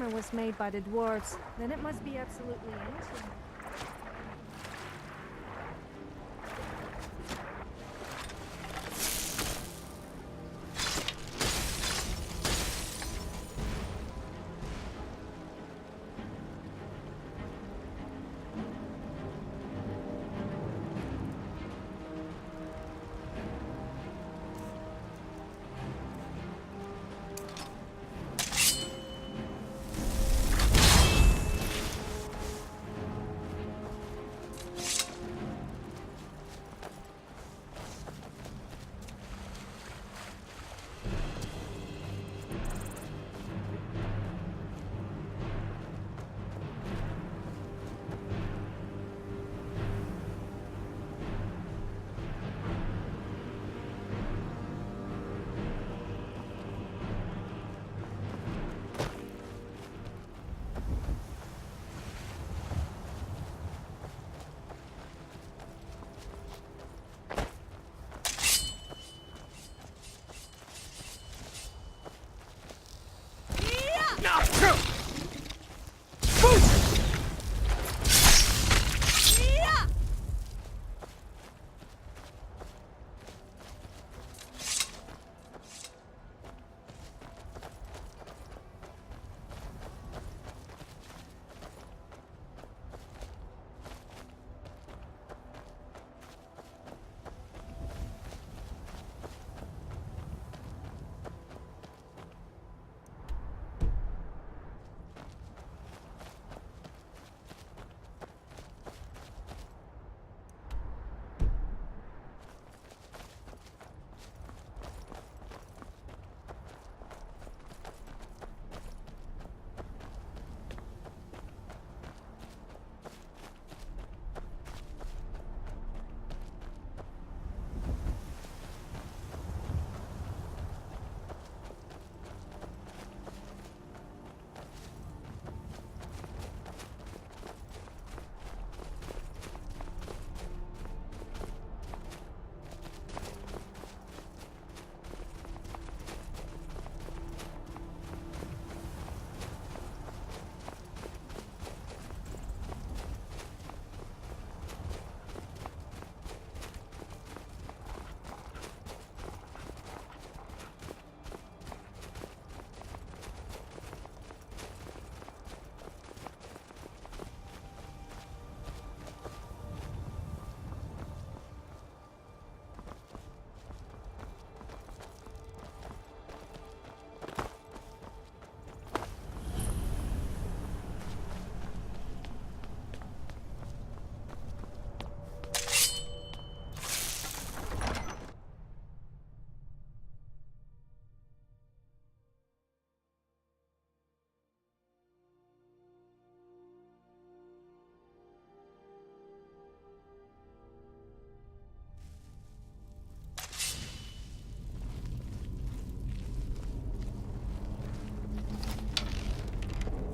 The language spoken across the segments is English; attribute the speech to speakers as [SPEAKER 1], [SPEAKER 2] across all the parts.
[SPEAKER 1] armor was made by the dwarves, then it must be absolutely ancient.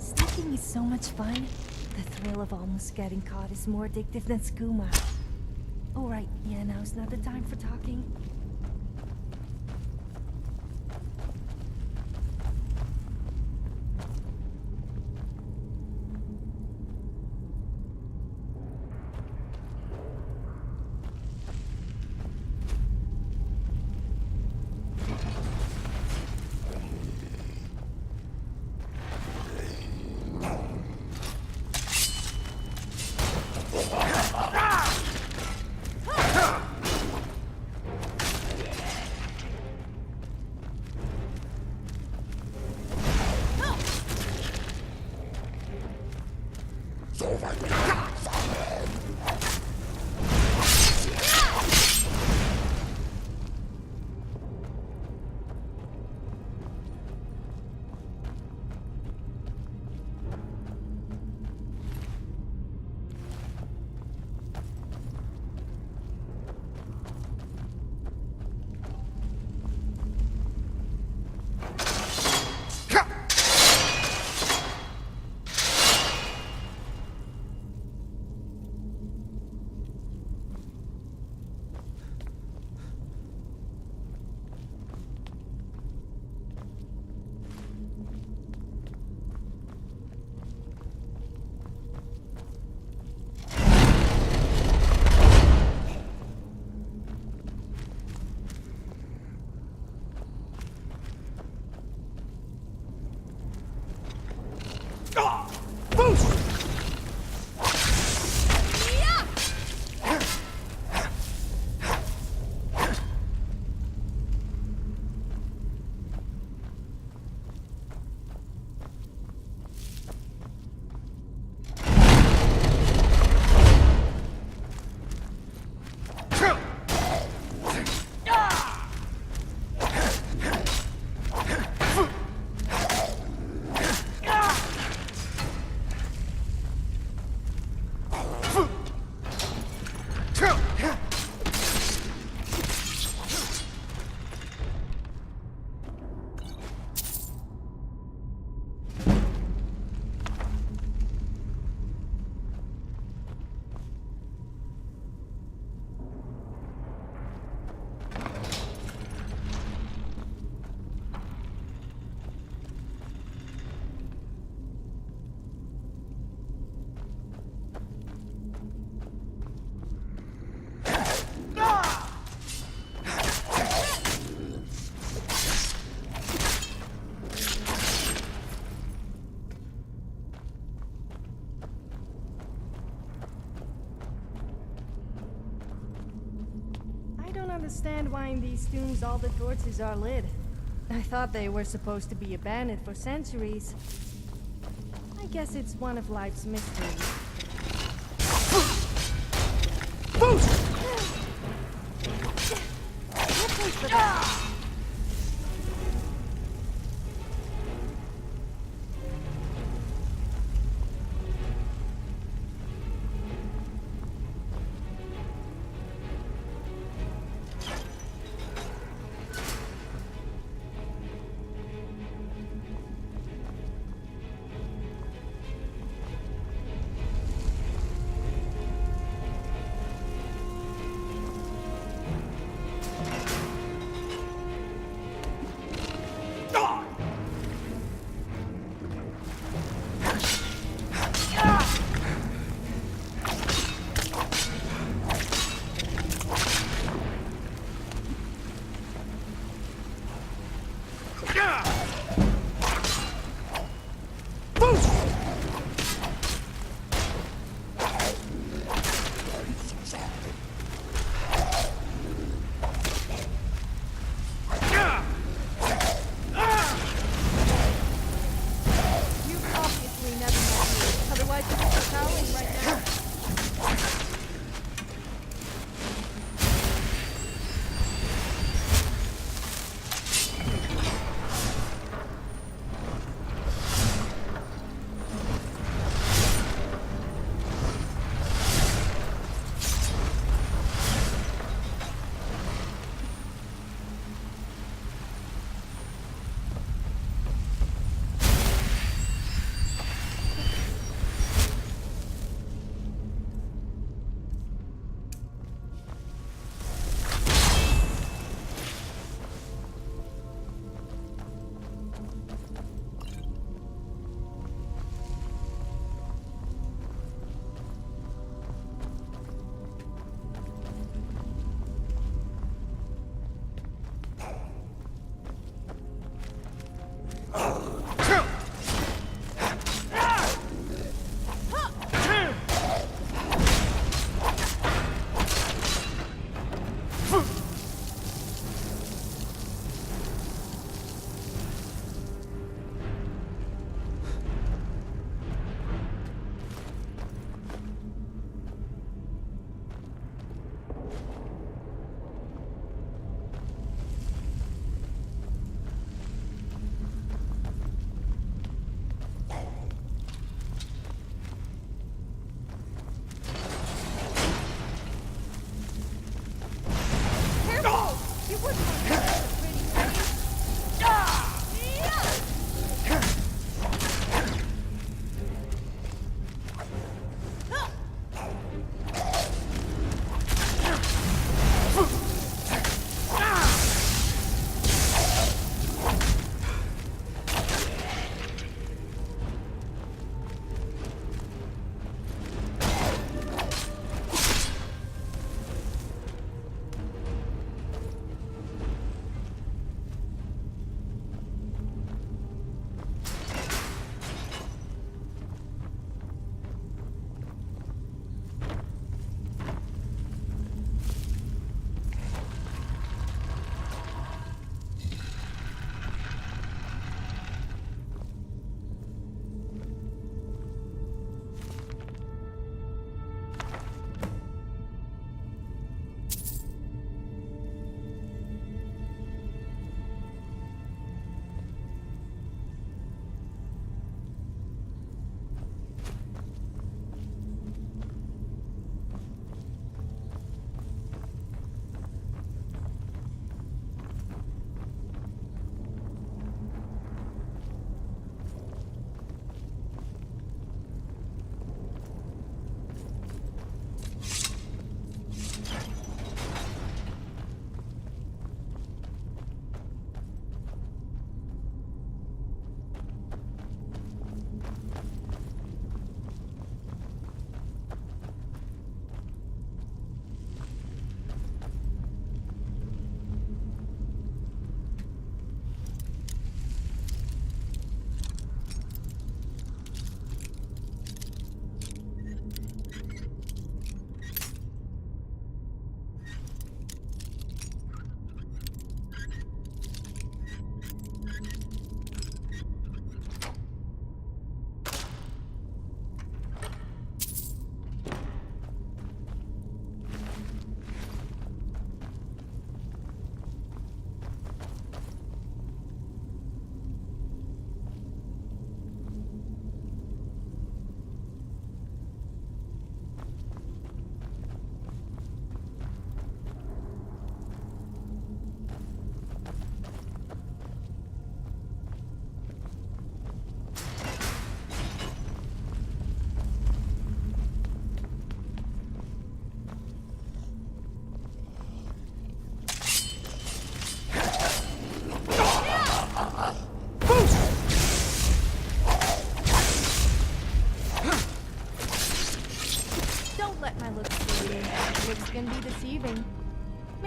[SPEAKER 1] Sticking is so much fun. The thrill of almost getting caught is more addictive than skooma. Oh right, yeah, now's not the time for talking. understand why in these tombs all the torches are lit. I thought they were supposed to be abandoned for centuries. I guess it's one of life's mysteries.
[SPEAKER 2] Boost!
[SPEAKER 1] What place for that?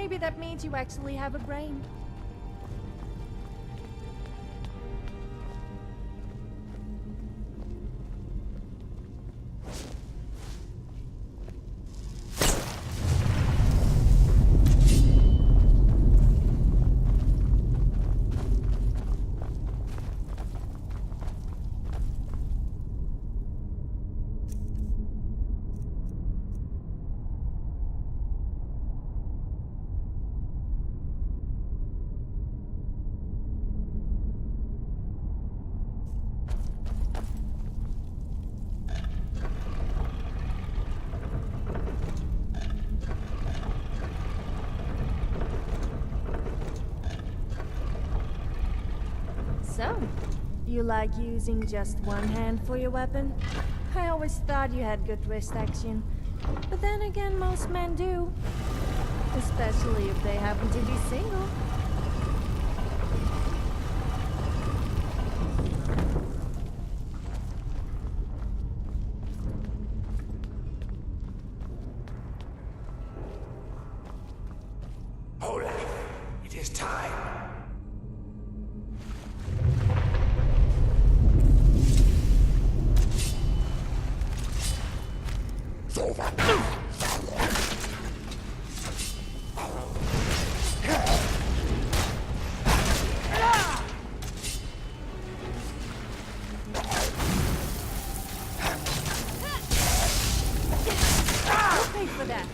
[SPEAKER 1] Maybe that means you actually have a brain. So, you like using just one hand for your weapon? I always thought you had good wrist action. But then again, most men do. Especially if they happen to be single.
[SPEAKER 2] Olaf, it is time.
[SPEAKER 1] Pay for that.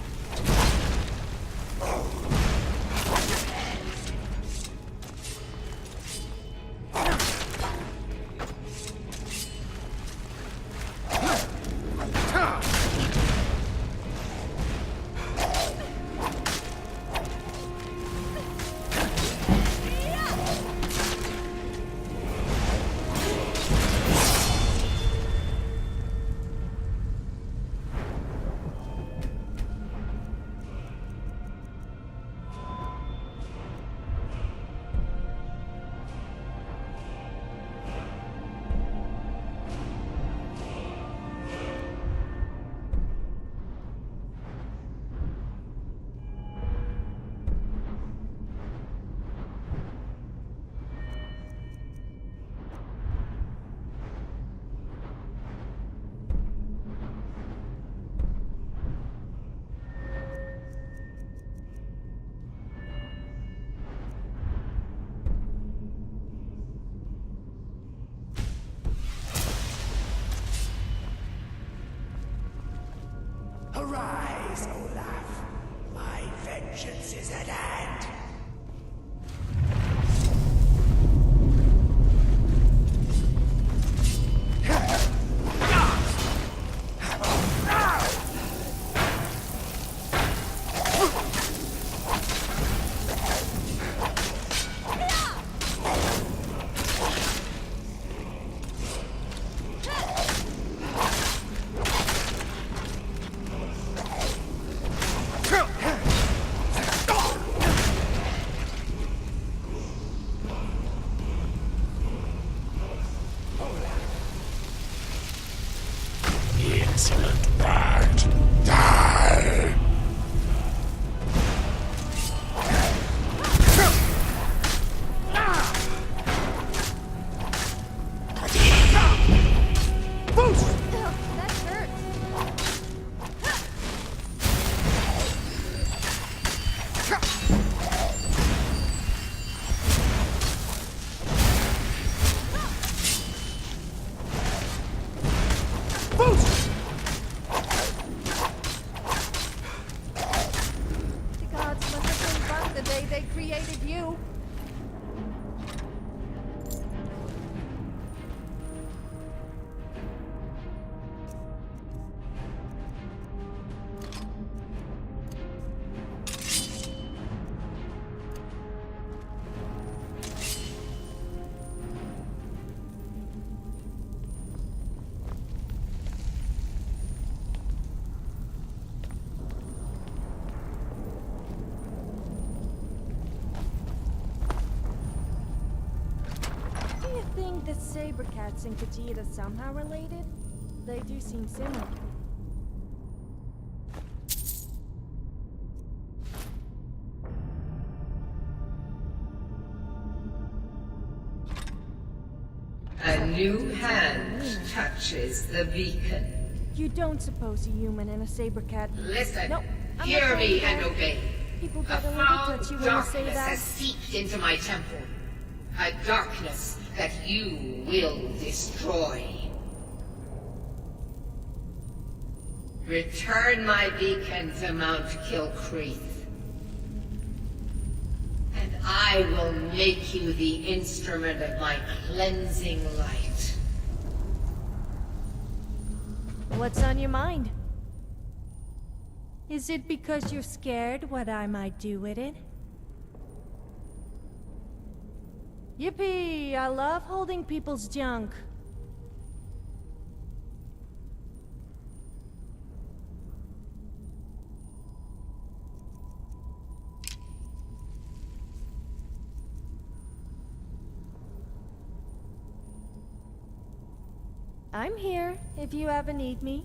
[SPEAKER 2] Arise, Olaf. My vengeance is at hand. Insolent bird, die!
[SPEAKER 1] That hurts. The gods must have been drunk the day they created you. Do you think the saber cats and Khajiit are somehow related? They do seem similar.
[SPEAKER 3] A new
[SPEAKER 1] Something
[SPEAKER 3] hand
[SPEAKER 1] human.
[SPEAKER 3] touches the beacon.
[SPEAKER 1] You don't suppose a human and a saber cat.
[SPEAKER 3] Listen,
[SPEAKER 1] No, I'm
[SPEAKER 3] hear
[SPEAKER 1] not
[SPEAKER 3] me
[SPEAKER 1] going
[SPEAKER 3] and
[SPEAKER 1] there.
[SPEAKER 3] obey.
[SPEAKER 1] People
[SPEAKER 3] A
[SPEAKER 1] get a little
[SPEAKER 3] foul
[SPEAKER 1] touchy when you say
[SPEAKER 3] darkness
[SPEAKER 1] that.
[SPEAKER 3] has seeped into my temple. A darkness that you will destroy. Return my beacon to Mount Kilcreath, and I will make you the instrument of my cleansing light.
[SPEAKER 1] What's on your mind? Is it because you're scared what I might do with it? Yippee! I love holding people's junk. I'm here if you ever need me.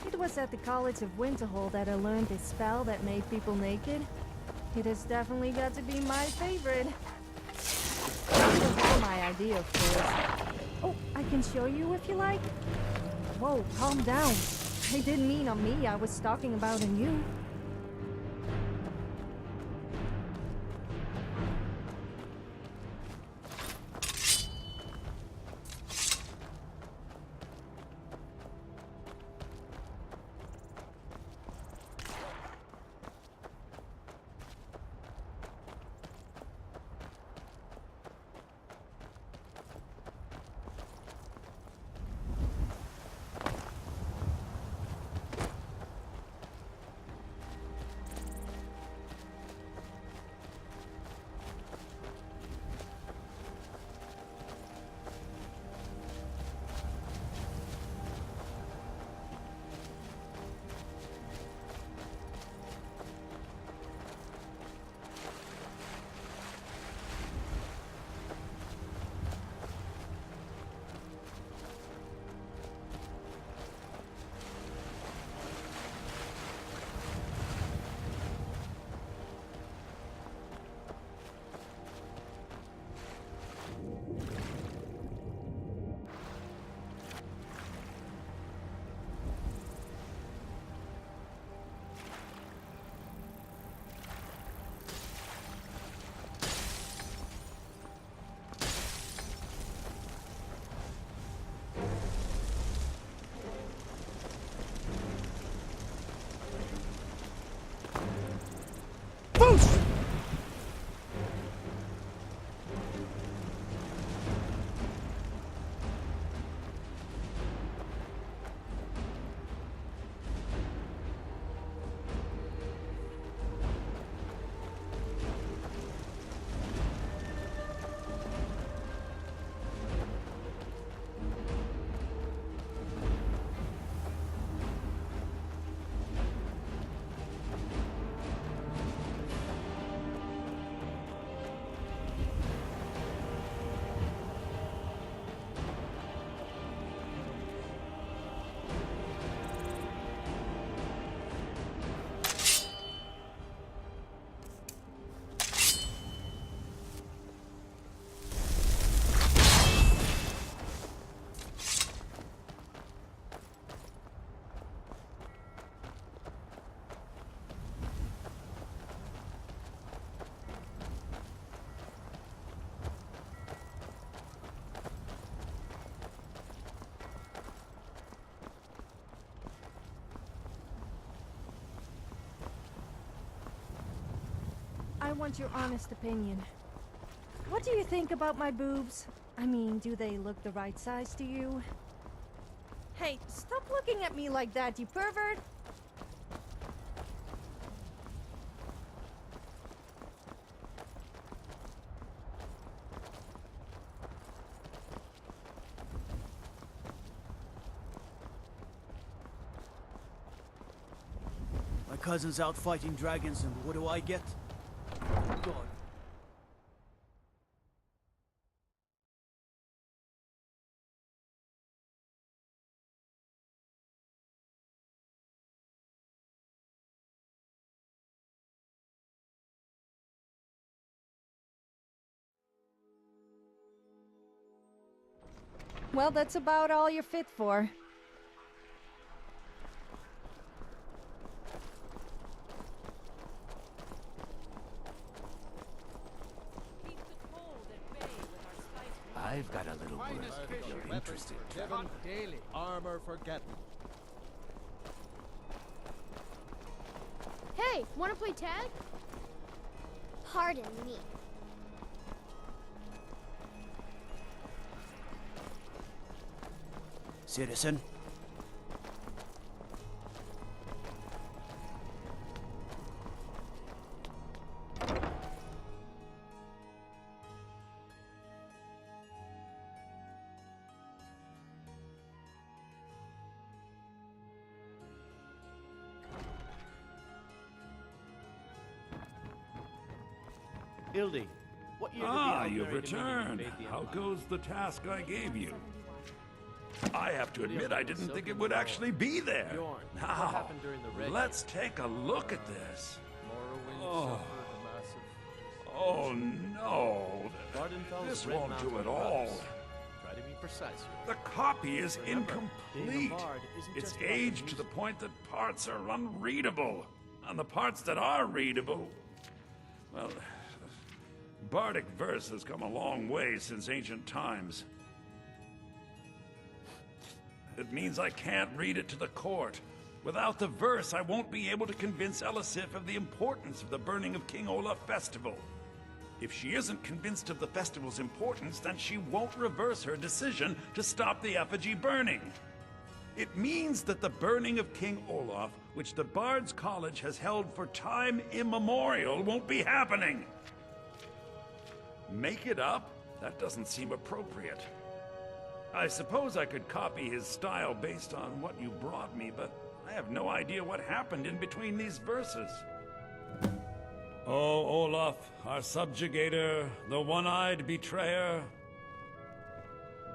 [SPEAKER 1] It was at the College of Winterhold that I learned this spell that made people naked. It has definitely got to be my favorite. It was my idea, of course. Oh, I can show you if you like. Whoa, calm down. I didn't mean on me, I was talking about on you. I want your honest opinion. What do you think about my boobs? I mean, do they look the right size to you? Hey, stop looking at me like that, you pervert!
[SPEAKER 4] My cousin's out fighting dragons, and what do I get? God.
[SPEAKER 1] Well, that's about all you're fit for.
[SPEAKER 4] I've got a little word if you're interested.
[SPEAKER 5] Daily. Armor forgotten.
[SPEAKER 6] Hey, wanna play tag? Pardon me.
[SPEAKER 4] Citizen?
[SPEAKER 5] Ildi, what year did the
[SPEAKER 7] You've
[SPEAKER 5] Elderberry Dominion
[SPEAKER 7] returned.
[SPEAKER 5] invade the
[SPEAKER 7] How
[SPEAKER 5] Empire?
[SPEAKER 7] goes the task I gave you? I have to admit, I didn't think it would actually be there.
[SPEAKER 5] Bjorn, what
[SPEAKER 7] Now,
[SPEAKER 5] happened during the Red
[SPEAKER 7] let's take a look at this.
[SPEAKER 5] Morrowind
[SPEAKER 7] Oh.
[SPEAKER 5] suffered massive...
[SPEAKER 7] Oh no,
[SPEAKER 5] Vardenfell's
[SPEAKER 7] this
[SPEAKER 5] Red
[SPEAKER 7] won't
[SPEAKER 5] Mountain
[SPEAKER 7] do it all.
[SPEAKER 5] Rise. Try to be precise
[SPEAKER 7] The
[SPEAKER 5] here.
[SPEAKER 7] copy is
[SPEAKER 5] Remember, being a
[SPEAKER 7] incomplete.
[SPEAKER 5] bard isn't
[SPEAKER 7] It's
[SPEAKER 5] just about
[SPEAKER 7] aged to
[SPEAKER 5] music.
[SPEAKER 7] the point that parts are unreadable. And the parts that are readable, well, bardic verse has come a long way since ancient times. It means I can't read it to the court. Without the verse, I won't be able to convince Elisif of the importance of the burning of King Olaf festival. If she isn't convinced of the festival's importance, then she won't reverse her decision to stop the effigy burning. It means that the burning of King Olaf, which the Bard's College has held for time immemorial, won't be happening. Make it up? That doesn't seem appropriate. I suppose I could copy his style based on what you brought me, but I have no idea what happened in between these verses. Oh, Olaf, our subjugator, the one-eyed betrayer,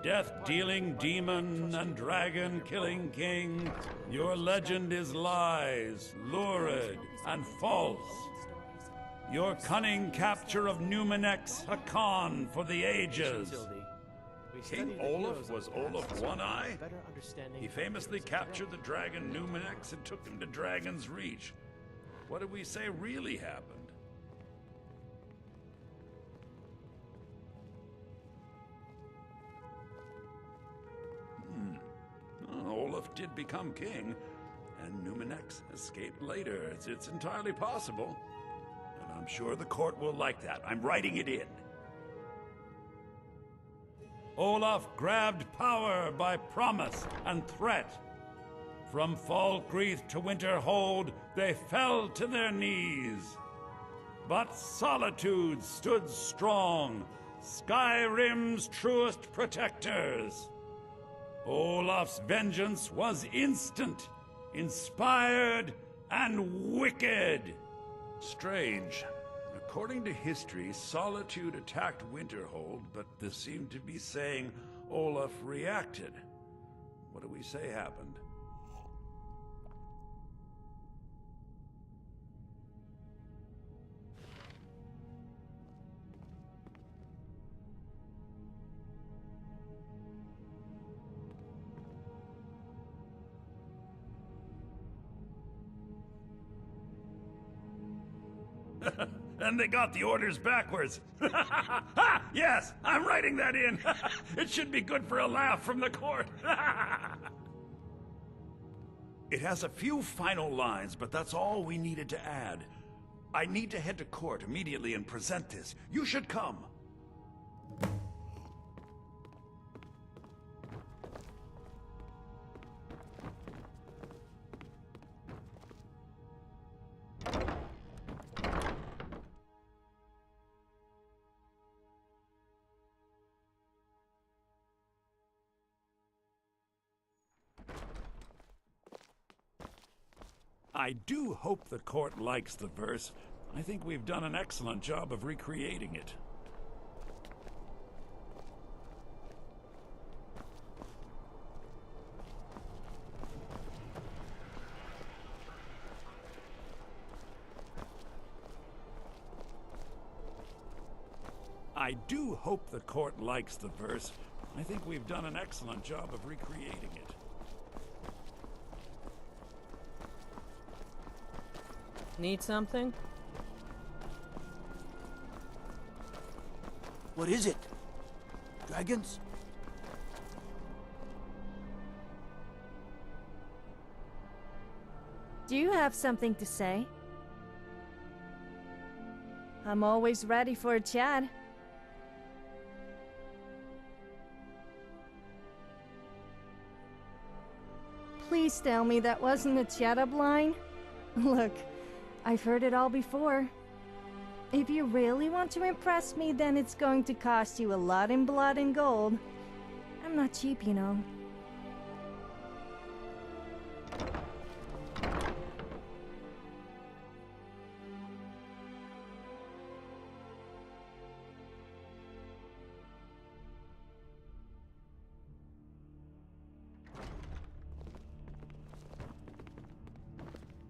[SPEAKER 7] death-dealing demon and dragon-killing king, your legend is lies, lurid, and false. Your cunning capture of Numenex, a con for the ages. King Olaf was Olaf One-Eye? He famously captured the dragon Numenex and took him to Dragon's Reach. What did we say really happened? Olaf did become king, and Numenex escaped later. It's entirely possible. And I'm sure the court will like that. I'm writing it in. Olaf grabbed power by promise and threat. From Falkreath to Winterhold, they fell to their knees. But Solitude stood strong, Skyrim's truest protectors. Olaf's vengeance was instant, inspired, and wicked. Strange. According to history, Solitude attacked Winterhold, but this seemed to be saying Olaf reacted. What do we say happened? And they got the orders backwards. Yes, I'm writing that in. It should be good for a laugh from the court. It has a few final lines, but that's all we needed to add. I need to head to court immediately and present this. You should come. I do hope the court likes the verse. I think we've done an excellent job of recreating it. I do hope the court likes the verse. I think we've done an excellent job of recreating it.
[SPEAKER 8] Need something?
[SPEAKER 4] What is it? Dragons?
[SPEAKER 1] Do you have something to say? I'm always ready for a chat. Please tell me that wasn't a chat-up line. Look, I've heard it all before. If you really want to impress me, then it's going to cost you a lot in blood and gold. I'm not cheap, you know.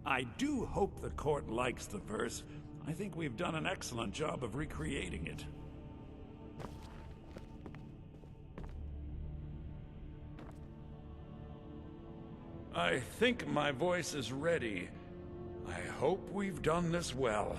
[SPEAKER 7] I do hope the court likes the verse. I think we've done an excellent job of recreating it. I think my voice is ready. I hope we've done this well.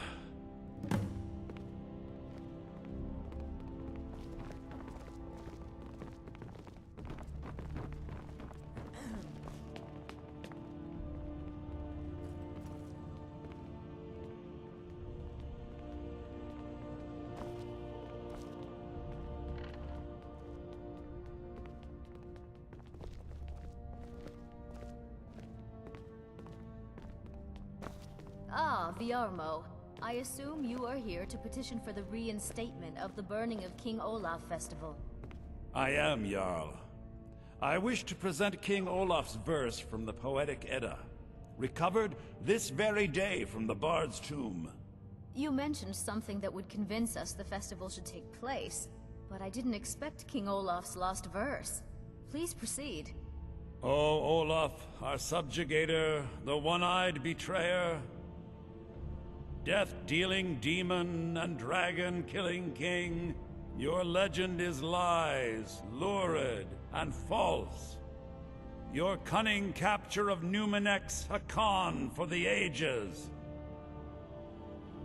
[SPEAKER 9] Ah, Viarmo. I assume you are here to petition for the reinstatement of the burning of King Olaf festival.
[SPEAKER 7] I am, Jarl. I wish to present King Olaf's verse from the Poetic Edda, recovered this very day from the Bard's tomb.
[SPEAKER 9] You mentioned something that would convince us the festival should take place, but I didn't expect King Olaf's lost verse. Please proceed.
[SPEAKER 7] O Olaf, our subjugator, the one-eyed betrayer, death-dealing demon and dragon-killing king, your legend is lies, lurid, and false. Your cunning capture of Numenex a con for the ages.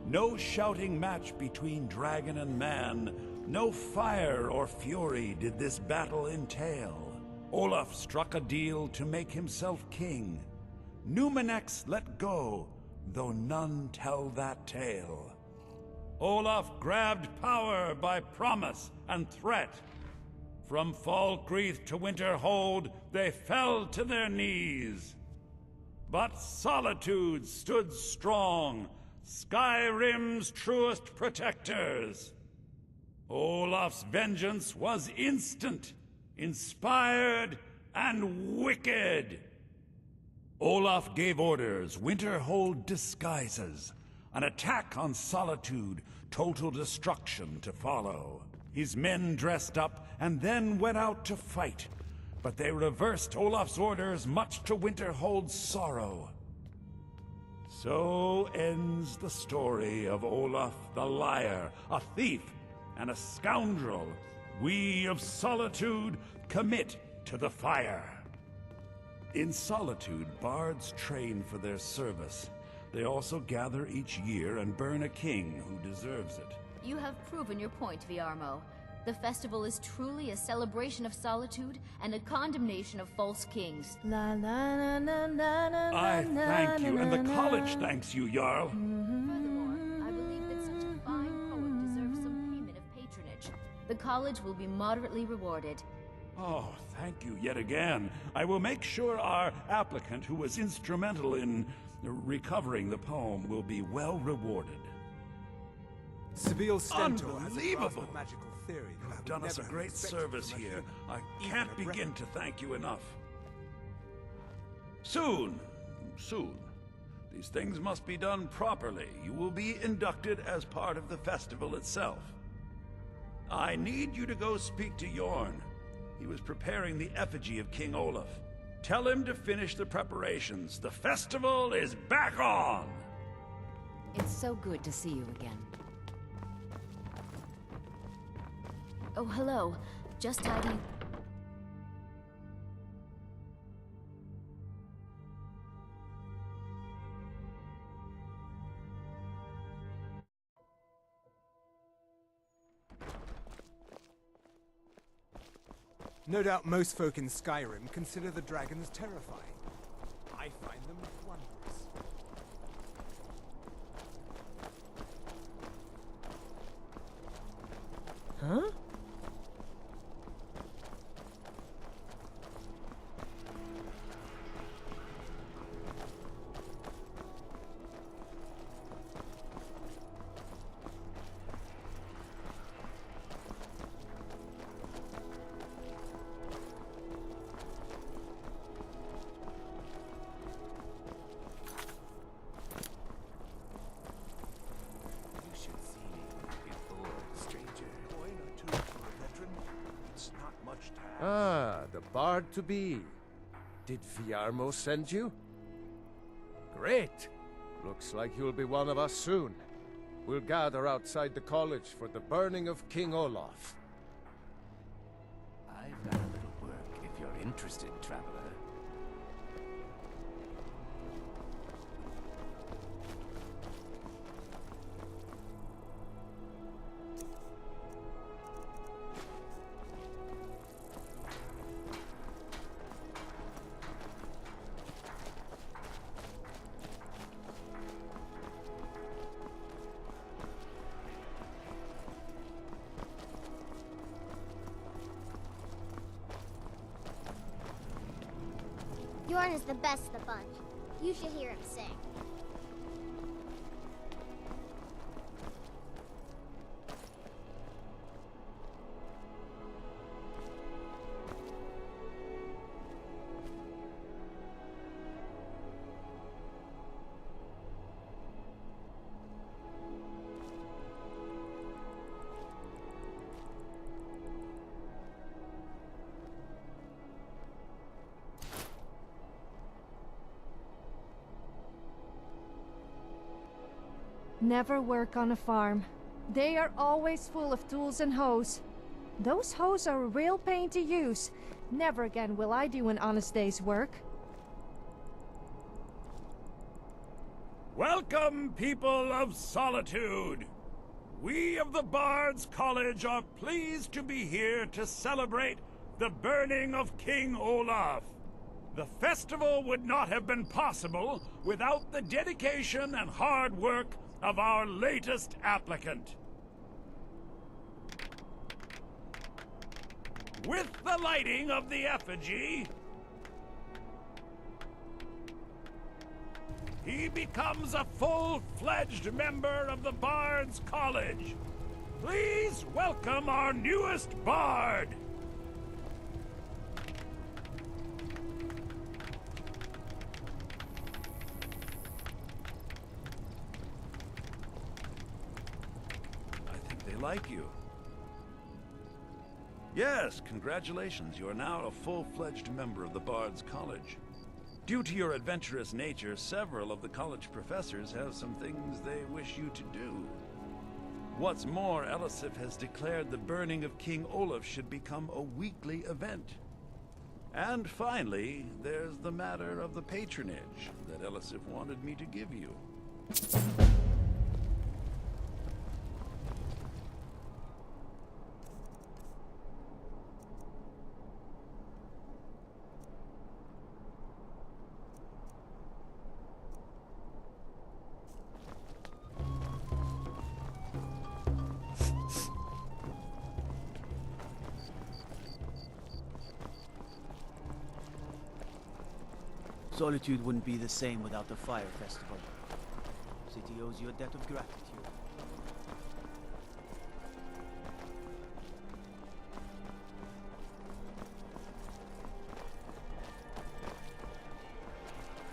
[SPEAKER 7] No shouting match between dragon and man, no fire or fury did this battle entail. Olaf struck a deal to make himself king. Numenex let go, though none tell that tale. Olaf grabbed power by promise and threat. From Falkreath to Winterhold, they fell to their knees. But Solitude stood strong, Skyrim's truest protectors. Olaf's vengeance was instant, inspired, and wicked. Olaf gave orders, Winterhold disguises, an attack on Solitude, total destruction to follow. His men dressed up and then went out to fight, but they reversed Olaf's orders, much to Winterhold's sorrow. So ends the story of Olaf the Liar, a thief and a scoundrel. We of Solitude commit to the fire. In Solitude, bards train for their service. They also gather each year and burn a king who deserves it.
[SPEAKER 9] You have proven your point, Viarmo. The festival is truly a celebration of solitude and a condemnation of false kings.
[SPEAKER 1] La la la la la la.
[SPEAKER 7] I thank you, and the college thanks you, Jarl.
[SPEAKER 9] Furthermore, The college will be moderately rewarded.
[SPEAKER 7] Oh, thank you yet again. I will make sure our applicant, who was instrumental in recovering the poem, will be well rewarded.
[SPEAKER 10] Sibyl Stentor has a
[SPEAKER 7] Unbelievable.
[SPEAKER 10] grasp of magical theory that I
[SPEAKER 7] You've
[SPEAKER 10] would
[SPEAKER 7] done us a
[SPEAKER 10] never have
[SPEAKER 7] great
[SPEAKER 10] expected
[SPEAKER 7] service
[SPEAKER 10] from a
[SPEAKER 7] here.
[SPEAKER 10] human,
[SPEAKER 7] I
[SPEAKER 10] even
[SPEAKER 7] can't
[SPEAKER 10] a
[SPEAKER 7] begin
[SPEAKER 10] breath.
[SPEAKER 7] to thank you enough. Soon. These things must be done properly. You will be inducted as part of the festival itself. I need you to go speak to Yorn. He was preparing the effigy of King Olaf. Tell him to finish the preparations. The festival is back on!
[SPEAKER 11] It's so good to see you again.
[SPEAKER 9] Oh, hello. Just tidying.
[SPEAKER 10] No doubt most folk in Skyrim consider the dragons terrifying. I find them wondrous.
[SPEAKER 8] Huh?
[SPEAKER 2] You should see me before, stranger. Coin or two for a veteran? It's not much to ask.
[SPEAKER 12] Ah, the bard-to-be. Did Viarmo send you? Great! Looks like you'll be one of us soon. We'll gather outside the college for the burning of King Olaf.
[SPEAKER 2] I've got a little work if you're interested, traveler.
[SPEAKER 6] Yorn is the best of the bunch. You should hear him sing.
[SPEAKER 1] Never work on a farm. They are always full of tools and hoes. Those hoes are a real pain to use. Never again will I do an honest day's work.
[SPEAKER 7] Welcome, people of Solitude! We of the Bards College are pleased to be here to celebrate the burning of King Olaf. The festival would not have been possible without the dedication and hard work of our latest applicant. With the lighting of the effigy, he becomes a full-fledged member of the Bards College. Please welcome our newest bard. I think they like you. Yes, congratulations. You are now a full-fledged member of the Bards College. Due to your adventurous nature, several of the college professors have some things they wish you to do. What's more, Elisif has declared the burning of King Olaf should become a weekly event. And finally, there's the matter of the patronage that Elisif wanted me to give you.
[SPEAKER 4] Solitude wouldn't be the same without the Fire Festival. City owes you a debt of gratitude.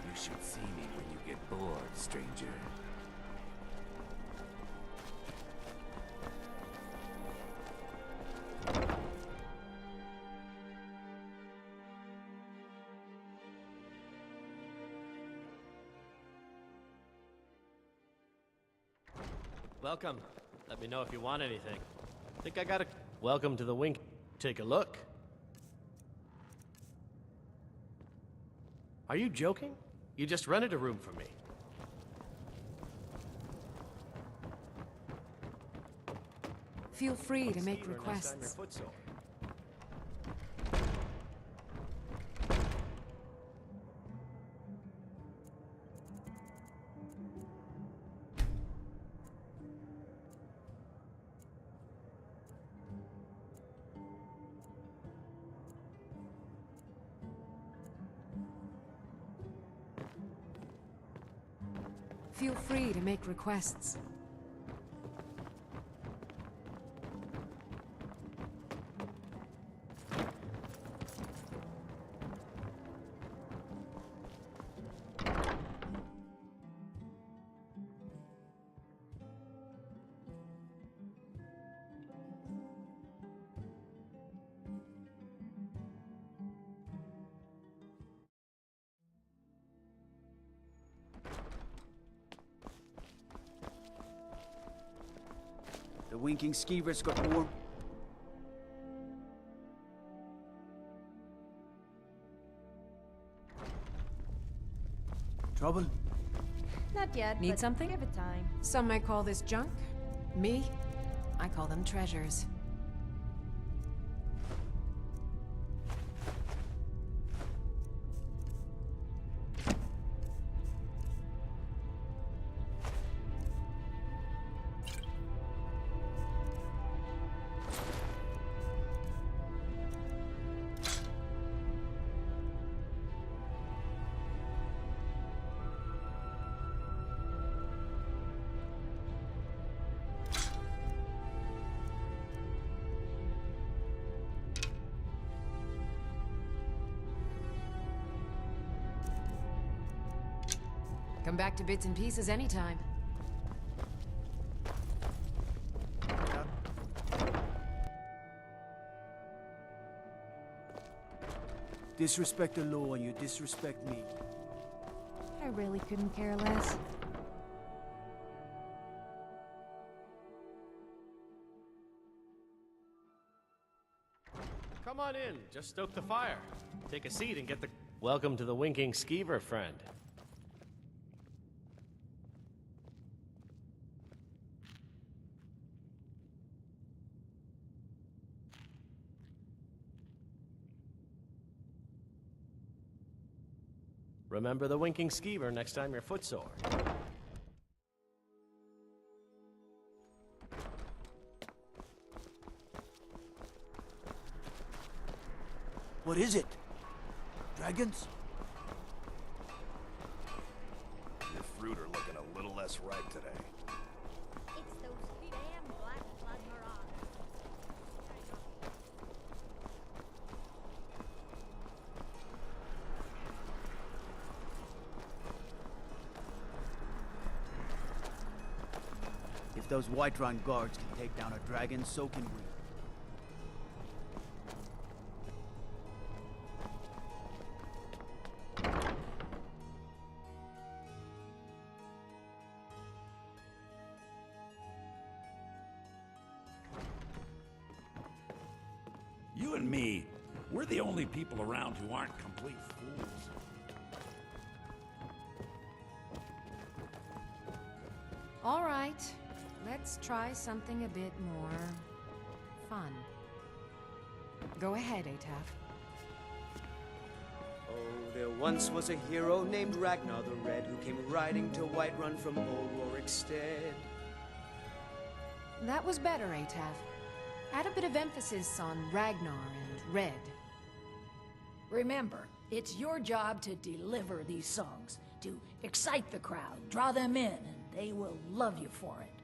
[SPEAKER 2] You should see me when you get bored, stranger.
[SPEAKER 5] Welcome. Let me know if you want anything. Think I got a... Welcome to the Wink. Take a look. Are you joking? You just rented a room for me.
[SPEAKER 11] Feel free to make
[SPEAKER 5] Skier next time you're
[SPEAKER 11] requests.
[SPEAKER 5] footsore.
[SPEAKER 11] Feel free to make requests.
[SPEAKER 4] The winking skeevers got warm. Trouble?
[SPEAKER 1] Not yet.
[SPEAKER 11] Need
[SPEAKER 1] but
[SPEAKER 11] something?
[SPEAKER 1] Give it time.
[SPEAKER 11] Some might call this junk. Me, I call them treasures. Come back to bits and pieces anytime.
[SPEAKER 4] Disrespect the law and you disrespect me.
[SPEAKER 1] I really couldn't care less.
[SPEAKER 5] Come on in. Just stoke the fire. Take a seat and get the... Welcome to the Winking Skeever, friend. Remember the Winking Skeever next time you're footsore.
[SPEAKER 4] What is it? Dragons?
[SPEAKER 2] Your fruit are looking a little less ripe today.
[SPEAKER 6] It's those damn black blood marauders.
[SPEAKER 4] If those Whiterun guards can take down a dragon, so can we.
[SPEAKER 7] You and me, we're the only people around who aren't complete fools.
[SPEAKER 11] All right, let's try something a bit more fun. Go ahead, Ataf.
[SPEAKER 13] Oh, there once was a hero named Ragnar the Red who came riding to Whiterun from old Rorikstead.
[SPEAKER 11] That was better, Ataf. Add a bit of emphasis on Ragnar and Red.
[SPEAKER 14] Remember, it's your job to deliver these songs, to excite the crowd, draw them in, and they will love you for it.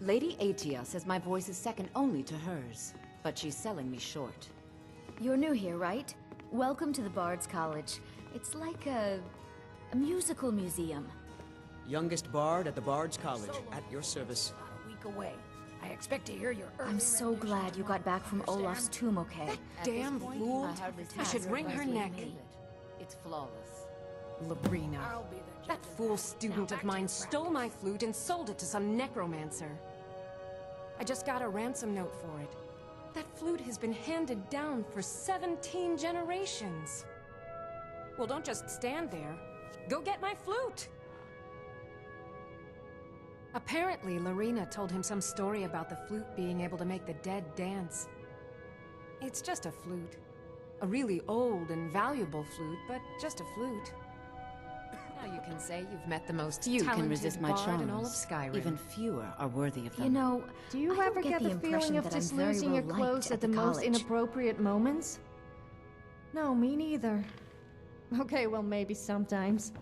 [SPEAKER 15] Lady Atia says my voice is second only to hers, but she's selling me short.
[SPEAKER 9] You're new here, right? Welcome to the Bard's College. It's like a musical museum.
[SPEAKER 13] Youngest bard at the Bard's College, at your service.
[SPEAKER 14] About a week away. I expect to hear your
[SPEAKER 9] I'm so glad you got back from Olaf's tomb okay.
[SPEAKER 11] Damn fool! I should wring her neck.
[SPEAKER 15] It's flawless.
[SPEAKER 11] Labrina. That fool student of mine stole my flute and sold it to some necromancer. I just got a ransom note for it. That flute has been handed down for 17 generations. Well, don't just stand there. Go get my flute! Apparently, Larina told him some story about the flute being able to make the dead dance. It's just a flute. A really old and valuable flute, but just a flute. Now you can say you've met the most
[SPEAKER 15] Few
[SPEAKER 11] talented
[SPEAKER 15] can resist my
[SPEAKER 11] bard in all of
[SPEAKER 15] charms.
[SPEAKER 11] Skyrim.
[SPEAKER 15] Even fewer are worthy of them.
[SPEAKER 9] You know,
[SPEAKER 1] Do you
[SPEAKER 9] I
[SPEAKER 1] ever
[SPEAKER 9] don't
[SPEAKER 1] get the feeling of just losing your clothes at the most inappropriate moments? No, me neither. Okay, well, maybe sometimes.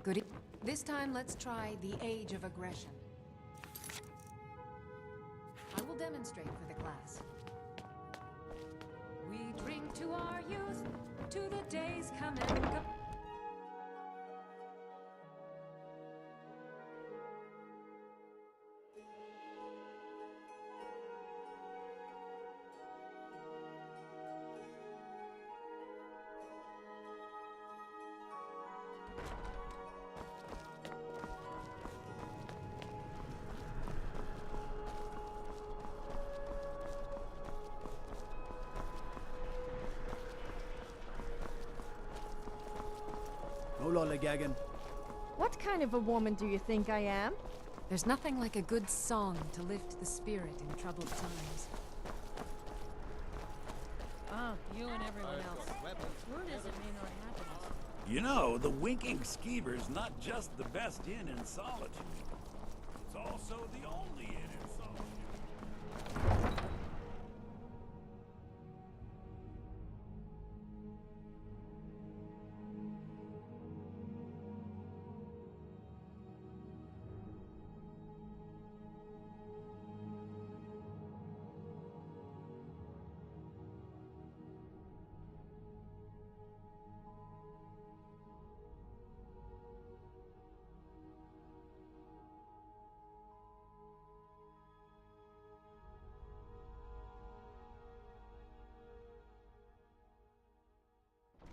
[SPEAKER 11] Good. This time, let's try the Age of Aggression. I will demonstrate for the class. We drink to our youth, to the days come and go.
[SPEAKER 4] No lollygagging.
[SPEAKER 1] What kind of a woman do you think I am?
[SPEAKER 11] There's nothing like a good song to lift the spirit in troubled times.
[SPEAKER 8] Ah, you and everyone else. Word is it may not happen.
[SPEAKER 7] You know, the Winking Skeever's not just the best inn in Solitude. It's also the only inn in Solitude.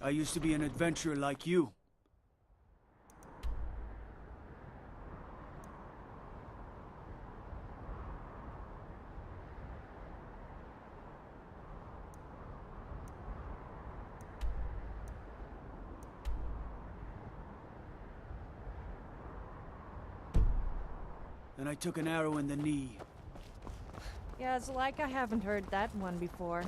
[SPEAKER 4] I used to be an adventurer like you. Then I took an arrow in the knee.
[SPEAKER 1] Yeah, it's like I haven't heard that one before.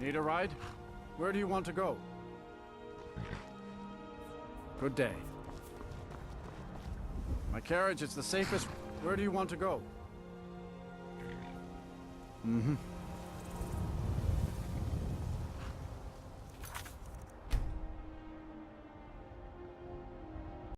[SPEAKER 16] Need a ride? Where do you want to go? Good day. My carriage is the safest. Where do you want to go? Mm-hmm.